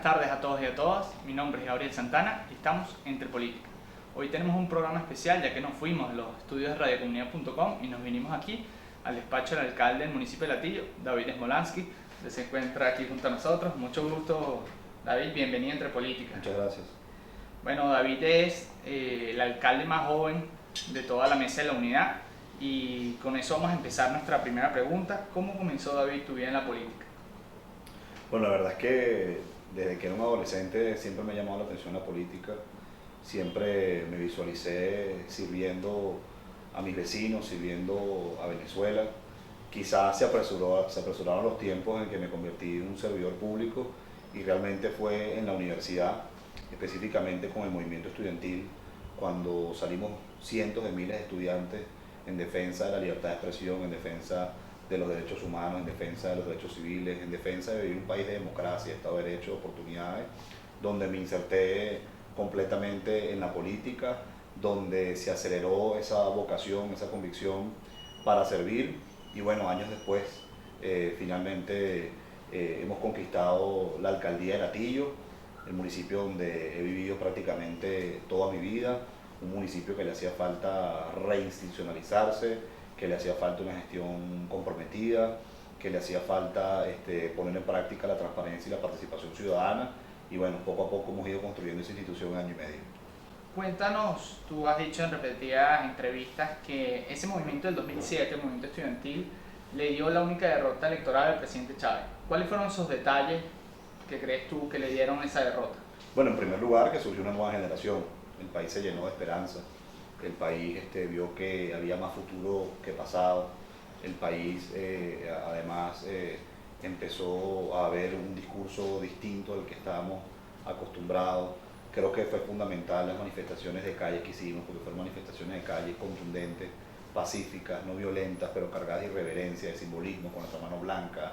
tardes a todos y a todas. Mi nombre es Gabriel Santana y estamos Entre Política. Hoy tenemos un programa especial ya que nos fuimos de los estudios de radiocomunidad.com y nos vinimos aquí al despacho del alcalde del municipio de Latillo, David Smolansky, que se encuentra aquí junto a nosotros. Mucho gusto, David, bienvenido a Entre Política. Muchas gracias. Bueno, David es el alcalde más joven de toda la mesa de la unidad y con eso vamos a empezar nuestra primera pregunta. ¿Cómo comenzó, David, tu vida en la política? Bueno, la verdad es que desde que era un adolescente siempre me ha llamado la atención la política. Siempre me visualicé sirviendo a mis vecinos, sirviendo a Venezuela. Quizás se apresuraron los tiempos en que me convertí en un servidor público y realmente fue en la universidad, específicamente con el movimiento estudiantil, cuando salimos cientos de miles de estudiantes en defensa de la libertad de expresión, en defensa de los derechos humanos, en defensa de los derechos civiles, en defensa de vivir un país de democracia, Estado de Derecho, de oportunidades, donde me inserté completamente en la política, donde se aceleró esa vocación, esa convicción para servir y bueno, años después finalmente hemos conquistado la alcaldía de Latillo, el municipio donde he vivido prácticamente toda mi vida, un municipio que le hacía falta reinstitucionalizarse, que le hacía falta una gestión comprometida, que le hacía falta poner en práctica la transparencia y la participación ciudadana y bueno, poco a poco hemos ido construyendo esa institución en año y medio. Cuéntanos, tú has dicho en repetidas entrevistas que ese movimiento del 2007, el movimiento estudiantil, le dio la única derrota electoral al presidente Chávez. ¿Cuáles fueron esos detalles que crees tú que le dieron esa derrota? Bueno, en primer lugar que surgió una nueva generación, el país se llenó de esperanza, el país vio que había más futuro que pasado, el país además empezó a ver un discurso distinto al que estábamos acostumbrados. Creo que fue fundamental las manifestaciones de calle que hicimos, porque fueron manifestaciones de calle contundentes, pacíficas, no violentas, pero cargadas de irreverencia, de simbolismo, con nuestra mano blanca,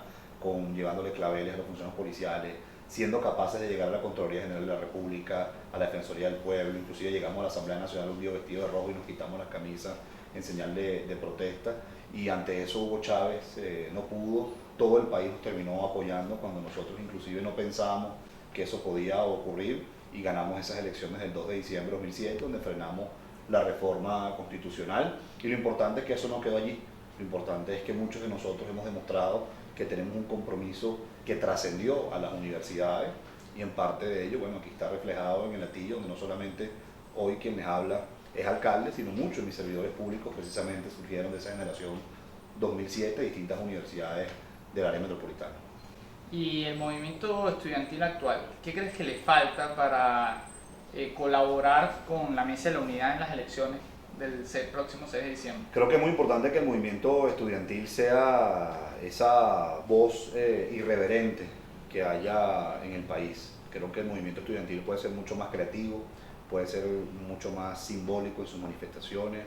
llevándole claveles a los funcionarios policiales, siendo capaces de llegar a la Contraloría General de la República, a la Defensoría del Pueblo, inclusive llegamos a la Asamblea Nacional un día vestido de rojo y nos quitamos las camisas en señal de protesta, y ante eso Hugo Chávez no pudo, todo el país nos terminó apoyando cuando nosotros inclusive no pensábamos que eso podía ocurrir, y ganamos esas elecciones del 2 de diciembre de 2007, donde frenamos la reforma constitucional, y lo importante es que eso no quedó allí, lo importante es que muchos de nosotros hemos demostrado que tenemos un compromiso que trascendió a las universidades, y en parte de ello, bueno, aquí está reflejado en el Latillo, donde no solamente hoy quien les habla es alcalde, sino muchos de mis servidores públicos precisamente surgieron de esa generación 2007 de distintas universidades del área metropolitana. Y el movimiento estudiantil actual, ¿qué crees que le falta para colaborar con la mesa de la unidad en las elecciones del próximo 6 de diciembre? Creo que es muy importante que el movimiento estudiantil sea esa voz irreverente que haya en el país. Creo que el movimiento estudiantil puede ser mucho más creativo, puede ser mucho más simbólico en sus manifestaciones.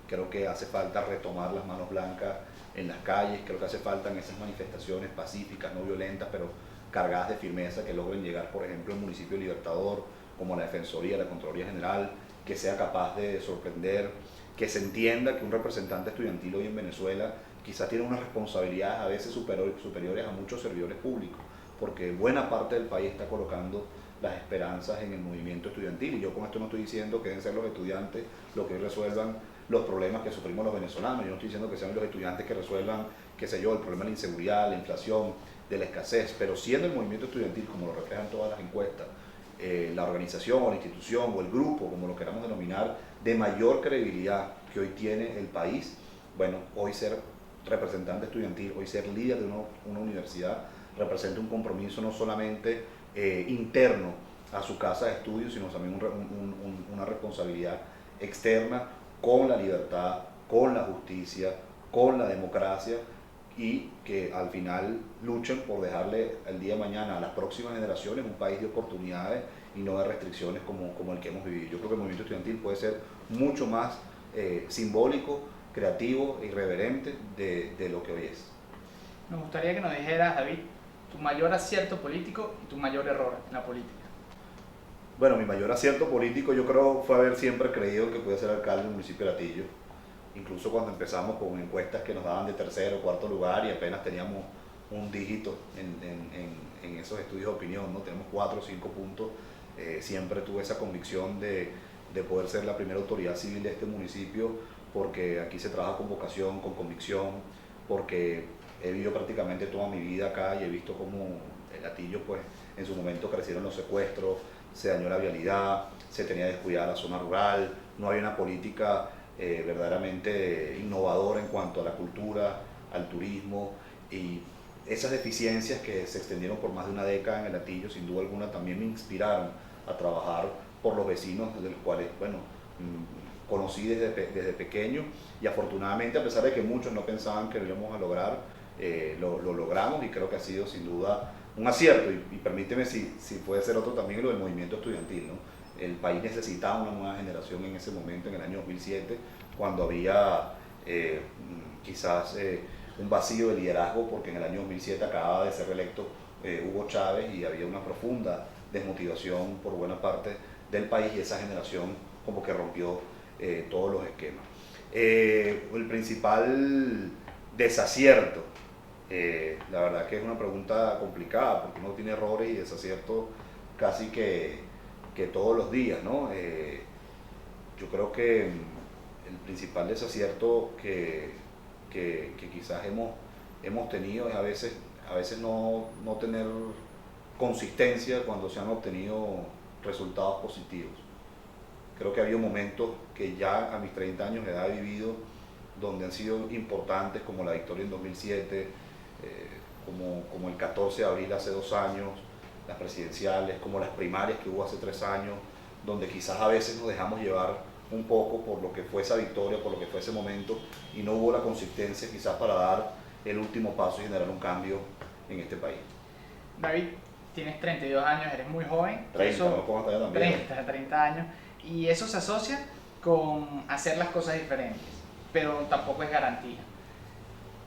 Creo que hace falta retomar las manos blancas en las calles, creo que hace falta en esas manifestaciones pacíficas, no violentas, pero cargadas de firmeza, que logren llegar, por ejemplo, al municipio Libertador, como la Defensoría, la Contraloría General, que sea capaz de sorprender, que se entienda que un representante estudiantil hoy en Venezuela quizás tiene unas responsabilidades a veces superiores a muchos servidores públicos, porque buena parte del país está colocando las esperanzas en el movimiento estudiantil, y yo con esto no estoy diciendo que deben ser los estudiantes los que hoy resuelvan los problemas que sufrimos los venezolanos, yo no estoy diciendo que sean los estudiantes que resuelvan, qué sé yo, el problema de la inseguridad, la inflación, de la escasez, pero siendo el movimiento estudiantil, como lo reflejan todas las encuestas, la organización o la institución o el grupo, como lo queramos denominar, de mayor credibilidad que hoy tiene el país, bueno, hoy ser representante estudiantil, hoy ser líder de una universidad, representa un compromiso no solamente interno a su casa de estudios, sino también una responsabilidad externa con la libertad, con la justicia, con la democracia, y que al final luchen por dejarle el día de mañana a las próximas generaciones un país de oportunidades y no de restricciones como el que hemos vivido. Yo creo que el movimiento estudiantil puede ser mucho más simbólico, creativo e irreverente de lo que hoy es. Me gustaría que nos dijeras, David, tu mayor acierto político y tu mayor error en la política. Bueno, mi mayor acierto político yo creo fue haber siempre creído que podía ser alcalde del municipio de Latillo. Incluso cuando empezamos con encuestas que nos daban de tercero o cuarto lugar y apenas teníamos un dígito en esos estudios de opinión, ¿no? Tenemos 4 o 5 puntos. Siempre tuve esa convicción de poder ser la primera autoridad civil de este municipio, porque aquí se trabaja con vocación, con convicción, porque he vivido prácticamente toda mi vida acá y he visto cómo el Atillo, pues, en su momento crecieron los secuestros, se dañó la vialidad, se tenía descuidada la zona rural, no había una política verdaderamente innovadora en cuanto a la cultura, al turismo, y esas deficiencias que se extendieron por más de una década en el Atillo, sin duda alguna, también me inspiraron a trabajar por los vecinos, de los cuales, bueno, conocí desde pequeño, y afortunadamente, a pesar de que muchos no pensaban que lo íbamos a lograr, lo logramos, y creo que ha sido sin duda un acierto. Y permíteme, si puede ser otro también, lo del movimiento estudiantil, ¿no? El país necesitaba una nueva generación en ese momento, en el año 2007, cuando había quizás un vacío de liderazgo, porque en el año 2007 acababa de ser reelecto Hugo Chávez, y había una profunda desmotivación por buena parte del país, y esa generación como que rompió todos los esquemas. El principal desacierto, la verdad que es una pregunta complicada, porque uno tiene errores y desaciertos casi que todos los días, ¿no? Yo creo que el principal desacierto que quizás hemos tenido es a veces no tener consistencia cuando se han obtenido resultados positivos. Creo que ha habido momentos que ya a mis 30 años de edad he vivido, donde han sido importantes, como la victoria en 2007, como el 14 de abril hace 2 años, las presidenciales, como las primarias que hubo hace 3 años, donde quizás a veces nos dejamos llevar un poco por lo que fue esa victoria, por lo que fue ese momento, y no hubo la consistencia quizás para dar el último paso y generar un cambio en este país. David, tienes 32 años, eres muy joven. 30, eso, no pongo hasta allá también. 30 años. Y eso se asocia con hacer las cosas diferentes, pero tampoco es garantía.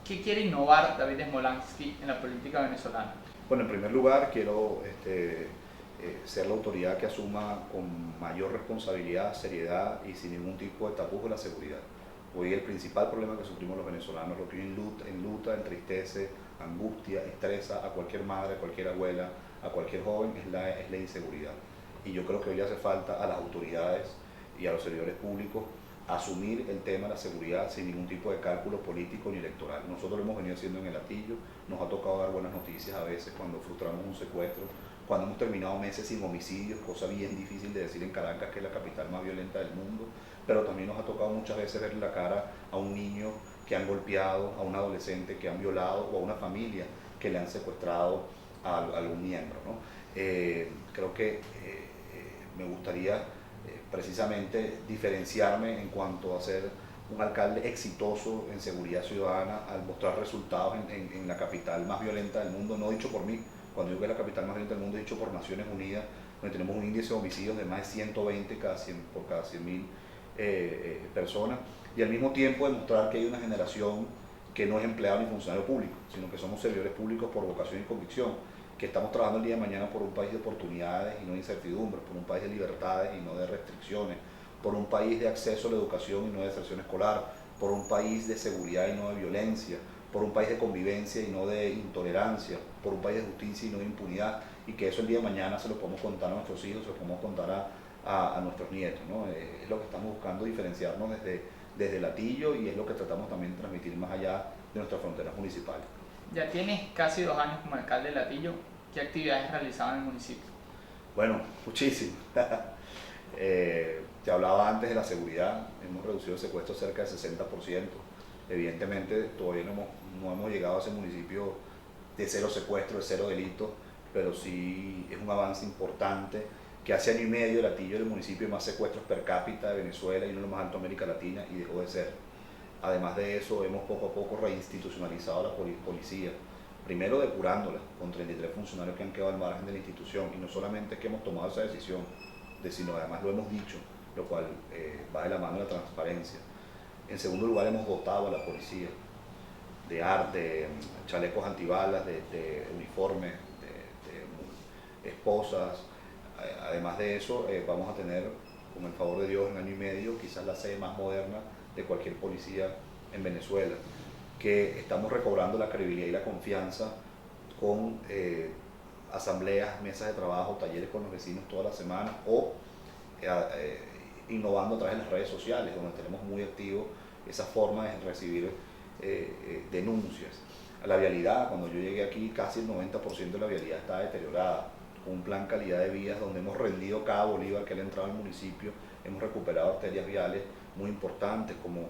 ¿Qué quiere innovar David Smolansky en la política venezolana? Bueno, en primer lugar quiero ser la autoridad que asuma con mayor responsabilidad, seriedad y sin ningún tipo de tapujo la seguridad. Hoy el principal problema que sufrimos los venezolanos, lo que enluta, entristece, angustia, estresa a cualquier madre, a cualquier abuela, a cualquier joven, es la inseguridad. Y yo creo que hoy le hace falta a las autoridades y a los servidores públicos asumir el tema de la seguridad sin ningún tipo de cálculo político ni electoral. Nosotros lo hemos venido haciendo en el Atillo, nos ha tocado dar buenas noticias a veces cuando frustramos un secuestro, cuando hemos terminado meses sin homicidios, cosa bien difícil de decir en Caracas, que es la capital más violenta del mundo, pero también nos ha tocado muchas veces verle la cara a un niño que han golpeado, a un adolescente que han violado, o a una familia que le han secuestrado a algún miembro, ¿no? Creo que me gustaría precisamente diferenciarme en cuanto a ser un alcalde exitoso en seguridad ciudadana, al mostrar resultados en la capital más violenta del mundo, no dicho por mí. Cuando digo que es la capital más violenta del mundo, dicho por Naciones Unidas, donde tenemos un índice de homicidios de más de 120 por cada 100.000 personas, y al mismo tiempo demostrar que hay una generación que no es empleado ni funcionario público, sino que somos servidores públicos por vocación y convicción, que estamos trabajando el día de mañana por un país de oportunidades y no de incertidumbres, por un país de libertades y no de restricciones, por un país de acceso a la educación y no de deserción escolar, por un país de seguridad y no de violencia, por un país de convivencia y no de intolerancia, por un país de justicia y no de impunidad, y que eso el día de mañana se lo podemos contar a nuestros hijos, se lo podemos contar a nuestros nietos, ¿no? Es lo que estamos buscando, diferenciarnos desde el Atillo, y es lo que tratamos también de transmitir más allá de nuestras fronteras municipales. Ya tienes casi 2 años como alcalde de Latillo. ¿Qué actividades realizaban en el municipio? Bueno, muchísimo. Te hablaba antes de la seguridad, hemos reducido el secuestro cerca del 60%. Evidentemente todavía no hemos llegado a ese municipio de 0 secuestro, de 0 delitos, pero sí es un avance importante, que hace año y medio el Atillo es el municipio de más secuestros per cápita de Venezuela y uno de los más altos de América Latina, y dejó de ser. Además de eso, hemos poco a poco reinstitucionalizado la policía, primero depurándola con 33 funcionarios que han quedado al margen de la institución, y no solamente es que hemos tomado esa decisión, sino además lo hemos dicho, lo cual va de la mano de la transparencia. En segundo lugar, hemos dotado a la policía de arte, chalecos antibalas, de uniformes, de esposas. Además de eso, vamos a tener, con el favor de Dios, en año y medio, quizás la sede más moderna de cualquier policía en Venezuela, que estamos recobrando la credibilidad y la confianza con asambleas, mesas de trabajo, talleres con los vecinos toda la semana o innovando a través de las redes sociales, donde tenemos muy activo esa forma de recibir denuncias. La vialidad, cuando yo llegué aquí, casi el 90% de la vialidad está deteriorada. Un plan calidad de vías donde hemos rendido cada bolívar que le ha entrado al municipio, hemos recuperado arterias viales muy importantes como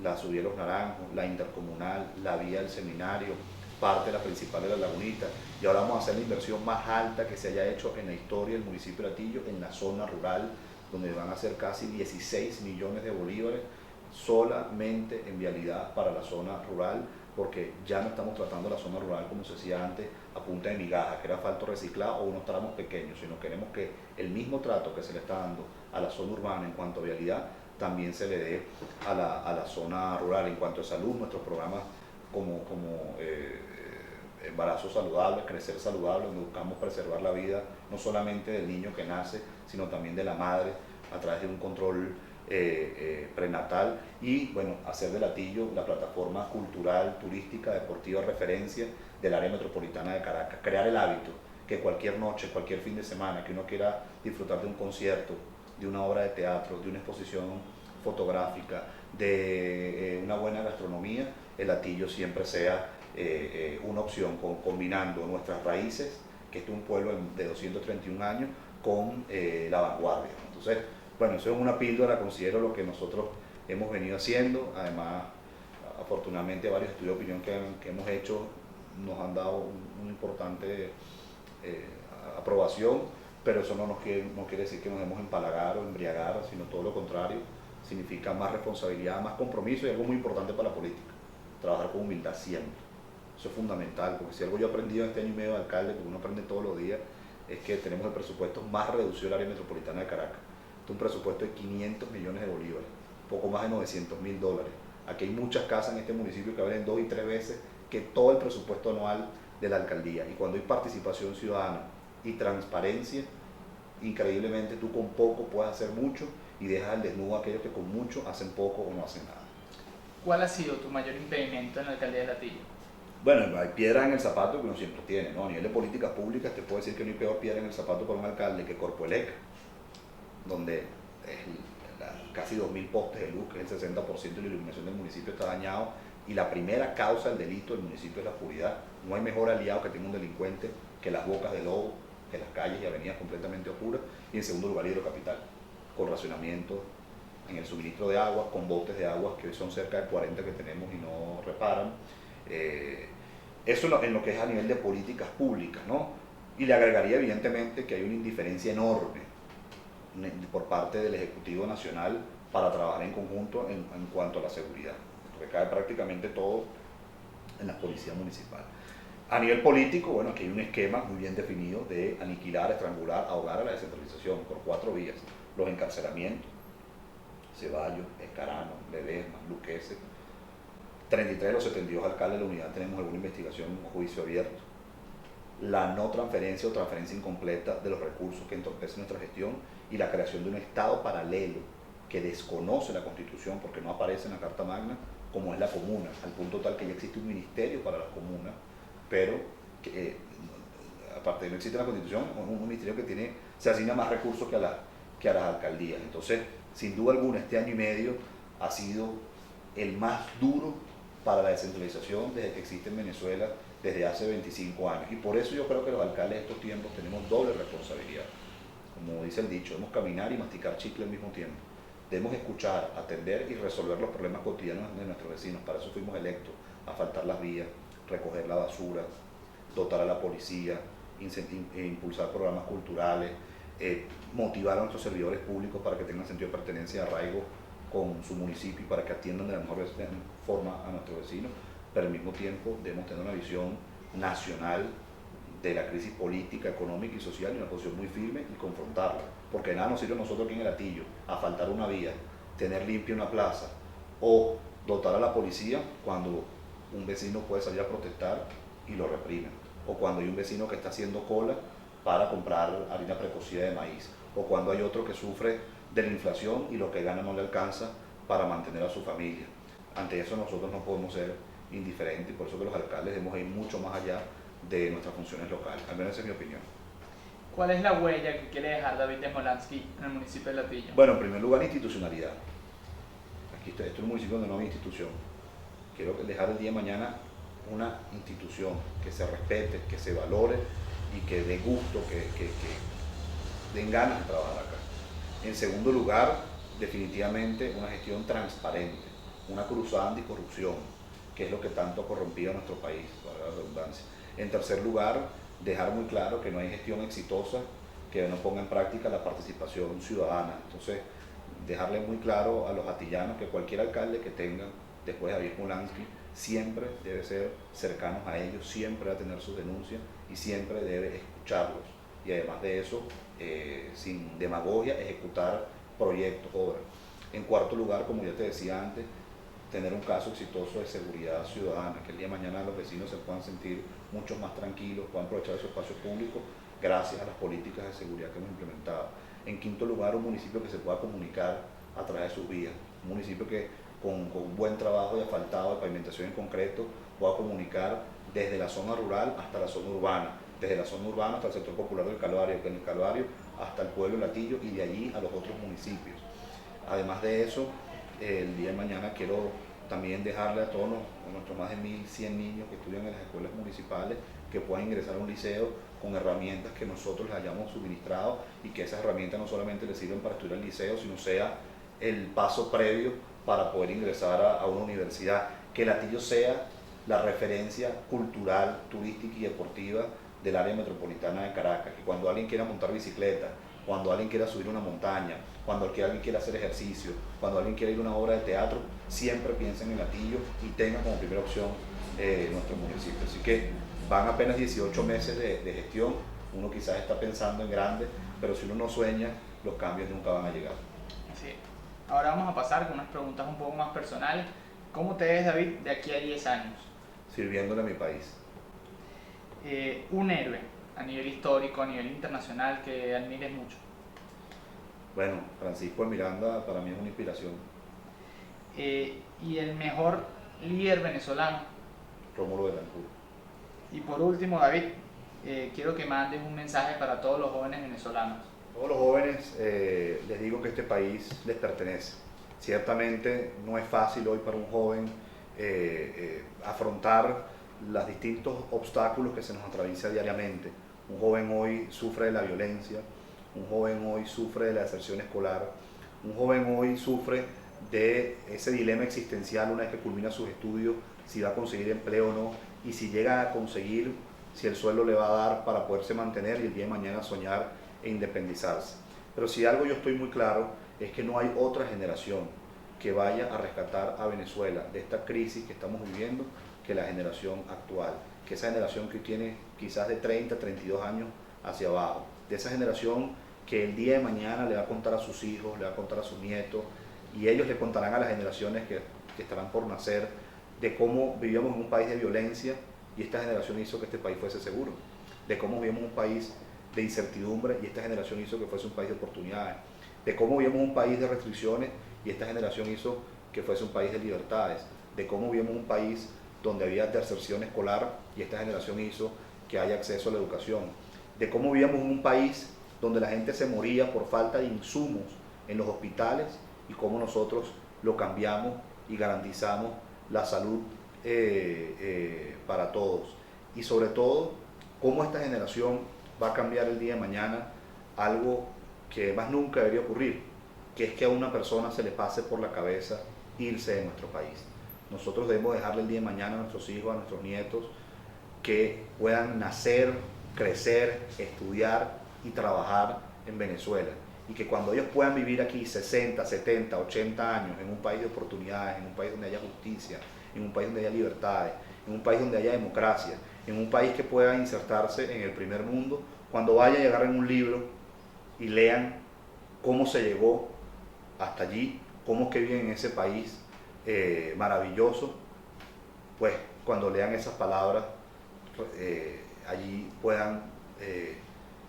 la subida de los Naranjos, la intercomunal, la vía del seminario, parte de la principal de la Lagunita, y ahora vamos a hacer la inversión más alta que se haya hecho en la historia del municipio de Latillo en la zona rural, donde van a ser casi 16 millones de bolívares solamente en vialidad para la zona rural, porque ya no estamos tratando la zona rural como se hacía antes a punta de migajas, que era asfalto reciclado o unos tramos pequeños, sino queremos que el mismo trato que se le está dando a la zona urbana en cuanto a vialidad también se le dé a la zona rural. En cuanto a salud, nuestros programas como embarazo saludable, crecer saludable, donde buscamos preservar la vida no solamente del niño que nace, sino también de la madre a través de un control prenatal y bueno, hacer de Latillo la plataforma cultural, turística, deportiva referencia del área metropolitana de Caracas, crear el hábito que cualquier noche, cualquier fin de semana que uno quiera disfrutar de un concierto, de una obra de teatro, de una exposición fotográfica, de una buena gastronomía, el Latillo siempre sea una opción, combinando nuestras raíces, que este es un pueblo de 231 años, con la vanguardia. Entonces, bueno, eso es una píldora, considero lo que nosotros hemos venido haciendo. Además, afortunadamente varios estudios de opinión que hemos hecho nos han dado una importante aprobación, pero eso no quiere decir que nos demos empalagar o embriagar, sino todo lo contrario, significa más responsabilidad, más compromiso y algo muy importante para la política, trabajar con humildad siempre. Eso es fundamental, porque si algo yo he aprendido en este año y medio de alcalde, porque uno aprende todos los días, es que tenemos el presupuesto más reducido del área metropolitana de Caracas. Este es un presupuesto de 500 millones de bolívares, poco más de $900.000. Aquí hay muchas casas en este municipio que valen 2 y 3 veces que todo el presupuesto anual de la alcaldía. Y cuando hay participación ciudadana y transparencia, increíblemente tú con poco puedes hacer mucho y dejas al desnudo a aquellos que con mucho hacen poco o no hacen nada. ¿Cuál ha sido tu mayor impedimento en la alcaldía de Latillo? Bueno, hay piedras en el zapato que uno siempre tiene, ¿no? A nivel de políticas públicas te puedo decir que no hay peor piedra en el zapato para un alcalde que Corpoelec, donde casi 2.000 postes de luz, que es el 60% de la iluminación del municipio está dañado, y la primera causa del delito del municipio es la oscuridad. No hay mejor aliado que tenga un delincuente que las bocas de lobo, que las calles y avenidas completamente oscuras, y en segundo lugar Hidrocapital, con racionamiento en el suministro de agua, con botes de agua que hoy son cerca de 40 que tenemos y no reparan. Eso en lo que es a nivel de políticas públicas, ¿no? Y le agregaría evidentemente que hay una indiferencia enorme por parte del Ejecutivo Nacional para trabajar en conjunto en cuanto a la seguridad. Recae prácticamente todo en la policía municipal. A nivel político, bueno, aquí hay un esquema muy bien definido de aniquilar, estrangular, ahogar a la descentralización por 4 vías. Los encarcelamientos, Ceballos, Escarano, Ledesma, Luquese. 33 de los 72 alcaldes de la unidad tenemos alguna investigación o juicio abierto. La no transferencia o transferencia incompleta de los recursos que entorpecen nuestra gestión y la creación de un Estado paralelo que desconoce la Constitución porque no aparece en la Carta Magna, como es la comuna, al punto tal que ya existe un ministerio para las comunas, pero que, aparte de no existe en la Constitución, un ministerio que se asigna más recursos que a las alcaldías. Entonces, sin duda alguna, este año y medio ha sido el más duro para la descentralización desde que existe en Venezuela desde hace 25 años. Y por eso yo creo que los alcaldes de estos tiempos tenemos doble responsabilidad. Como dice el dicho, debemos caminar y masticar chicle al mismo tiempo. Debemos escuchar, atender y resolver los problemas cotidianos de nuestros vecinos. Para eso fuimos electos, asfaltar las vías, recoger la basura, dotar a la policía, impulsar programas culturales, motivar a nuestros servidores públicos para que tengan sentido de pertenencia y arraigo con su municipio y para que atiendan de la mejor forma a nuestros vecinos, pero al mismo tiempo debemos tener una visión nacional de la crisis política, económica y social y una posición muy firme y confrontarla, porque nada nos sirve a nosotros aquí en el Latillo asfaltar una vía, tener limpia una plaza o dotar a la policía cuando un vecino puede salir a protestar y lo reprimen, o cuando hay un vecino que está haciendo cola para comprar harina precocida de maíz, o cuando hay otro que sufre de la inflación y lo que gana no le alcanza para mantener a su familia. Ante eso nosotros no podemos ser indiferentes y por eso que los alcaldes debemos ir mucho más allá de nuestras funciones locales. Al menos esa es mi opinión. ¿Cuál es la huella que quiere dejar David Smolansky en el municipio de Latillo? Bueno, en primer lugar, institucionalidad. Esto es un municipio donde no hay institución. Quiero dejar el día de mañana una institución que se respete, que se valore y que dé gusto, que den ganas de trabajar acá. En segundo lugar, definitivamente una gestión transparente, una cruzada anticorrupción, que es lo que tanto ha corrompido a nuestro país, para la redundancia. En tercer lugar, dejar muy claro que no hay gestión exitosa que no ponga en práctica la participación ciudadana. Entonces, dejarle muy claro a los atillanos que cualquier alcalde que tengan después de David Smolansky siempre debe ser cercanos a ellos, siempre va a tener sus denuncias y siempre debe escucharlos. Y además de eso, sin demagogia, ejecutar proyectos, obras. En cuarto lugar, como ya te decía antes, tener un caso exitoso de seguridad ciudadana, que el día de mañana los vecinos se puedan sentir mucho más tranquilos, puedan aprovechar su espacio público gracias a las políticas de seguridad que hemos implementado. En quinto lugar, un municipio que se pueda comunicar a través de sus vías, un municipio que con un buen trabajo de asfaltado, de pavimentación en concreto, pueda comunicar desde la zona rural hasta la zona urbana, desde la zona urbana hasta el sector popular del Calvario, que en el Calvario hasta el pueblo de Latillo y de allí a los otros municipios. Además de eso, el día de mañana quiero también dejarle a todos nuestros más de 1.100 niños que estudian en las escuelas municipales que puedan ingresar a un liceo con herramientas que nosotros les hayamos suministrado y que esas herramientas no solamente les sirven para estudiar el liceo, sino sea el paso previo para poder ingresar a una universidad. Que Latillo sea la referencia cultural, turística y deportiva del área metropolitana de Caracas, que cuando alguien quiera montar bicicleta, cuando alguien quiera subir una montaña, cuando alguien quiera hacer ejercicio, cuando alguien quiera ir a una obra de teatro, siempre piensen en Latillo y tengan como primera opción nuestro municipio. Así que van apenas 18 meses de gestión, uno quizás está pensando en grande, pero si uno no sueña, los cambios nunca van a llegar. Sí. Ahora vamos a pasar con unas preguntas un poco más personales. ¿Cómo te ves, David, de aquí a 10 años? Sirviéndole a mi país. Un héroe a nivel histórico, a nivel internacional, que admires mucho. Bueno, Francisco de Miranda para mí es una inspiración. Y el mejor líder venezolano. Rómulo Betancourt. Y por último, David, quiero que mandes un mensaje para todos los jóvenes venezolanos. Todos los jóvenes les digo que este país les pertenece. Ciertamente no es fácil hoy para un joven afrontar los distintos obstáculos que se nos atraviesan diariamente. Un joven hoy sufre de la violencia, un joven hoy sufre de la deserción escolar, un joven hoy sufre de ese dilema existencial una vez que culmina sus estudios, si va a conseguir empleo o no, y si llega a conseguir, si el sueldo le va a dar para poderse mantener y el día de mañana soñar e independizarse. Pero si algo yo estoy muy claro es que no hay otra generación que vaya a rescatar a Venezuela de esta crisis que estamos viviendo que la generación actual, que esa generación que tiene quizás de 30, 32 años hacia abajo, de esa generación que el día de mañana le va a contar a sus hijos, le va a contar a sus nietos y ellos le contarán a las generaciones que estarán por nacer de cómo vivíamos en un país de violencia y esta generación hizo que este país fuese seguro, de cómo vivíamos un país de incertidumbre y esta generación hizo que fuese un país de oportunidades, de cómo vivíamos un país de restricciones y esta generación hizo que fuese un país de libertades, de cómo vivíamos un país donde había deserción escolar y esta generación hizo que haya acceso a la educación, de cómo vivíamos en un país donde la gente se moría por falta de insumos en los hospitales y cómo nosotros lo cambiamos y garantizamos la salud para todos. Y sobre todo, cómo esta generación va a cambiar el día de mañana algo que más nunca debería ocurrir, que es que a una persona se le pase por la cabeza irse de nuestro país. Nosotros debemos dejarle el día de mañana a nuestros hijos, a nuestros nietos, que puedan nacer, crecer, estudiar y trabajar en Venezuela. Y que cuando ellos puedan vivir aquí 60, 70, 80 años en un país de oportunidades, en un país donde haya justicia, en un país donde haya libertades, en un país donde haya democracia, en un país que pueda insertarse en el primer mundo, cuando vayan y agarren un libro y lean cómo se llegó hasta allí, cómo es que viven en ese país maravilloso, pues cuando lean esas palabras allí puedan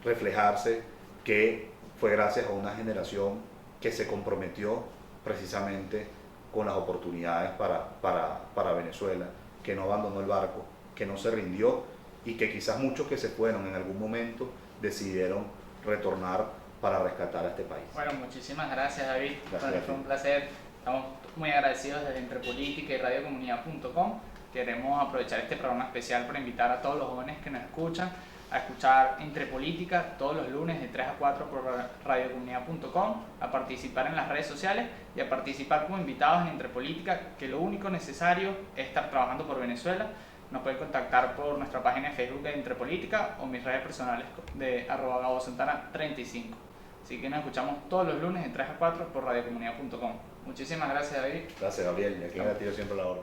reflejarse que fue gracias a una generación que se comprometió precisamente con las oportunidades para Venezuela, que no abandonó el barco, que no se rindió y que quizás muchos que se fueron en algún momento decidieron retornar para rescatar a este país. Bueno, muchísimas gracias, David. Gracias Para mí fue un placer. Estamos muy agradecidos desde Entre Política y radiocomunidad.com. Queremos aprovechar este programa especial para invitar a todos los jóvenes que nos escuchan a escuchar Entre Política todos los lunes de 3 a 4 por radiocomunidad.com, a participar en las redes sociales y a participar como invitados en Entre Política, que lo único necesario es estar trabajando por Venezuela. Nos pueden contactar por nuestra página de Facebook de Entre Política o mis redes personales de @GaboSantana35. Así que nos escuchamos todos los lunes de 3 a 4 por radiocomunidad.com. Muchísimas gracias, David. Gracias, Gabriel, y aquí en Gatillo siempre la hora.